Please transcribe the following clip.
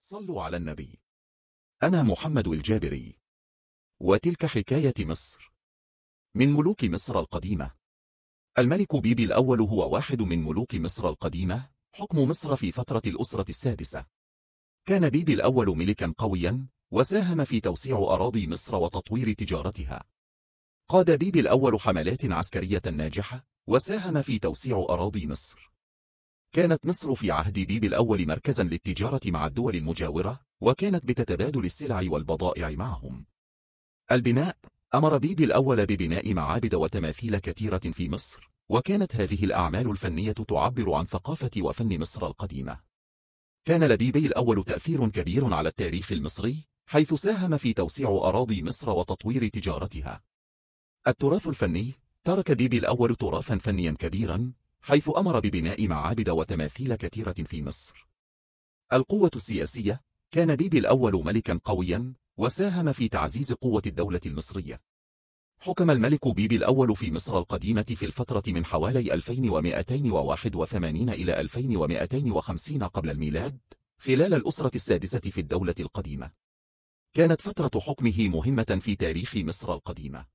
صلوا على النبي. أنا محمد الجابري، وتلك حكاية مصر. من ملوك مصر القديمة. الملك بيبي الأول هو واحد من ملوك مصر القديمة. حكم مصر في فترة الأسرة السادسة. كان بيبي الأول ملكا قويا، وساهم في توسيع أراضي مصر وتطوير تجارتها. قاد بيبي الأول حملات عسكرية ناجحة، وساهم في توسيع أراضي مصر. كانت مصر في عهد بيبي الأول مركزا للتجارة مع الدول المجاورة، وكانت بتتبادل السلع والبضائع معهم. البناء. أمر بيبي الأول ببناء معابد وتماثيل كثيرة في مصر، وكانت هذه الأعمال الفنية تعبر عن ثقافة وفن مصر القديمة. كان لبيبي الأول تأثير كبير على التاريخ المصري، حيث ساهم في توسيع أراضي مصر وتطوير تجارتها. التراث الفني. ترك بيبي الأول تراثا فنيا كبيرا، حيث أمر ببناء معابد وتماثيل كثيرة في مصر. القوة السياسية. كان بيبي الأول ملكا قويا، وساهم في تعزيز قوة الدولة المصرية. حكم الملك بيبي الأول في مصر القديمة في الفترة من حوالي 2281 إلى 2250 قبل الميلاد، خلال الأسرة السادسة في الدولة القديمة. كانت فترة حكمه مهمة في تاريخ مصر القديمة.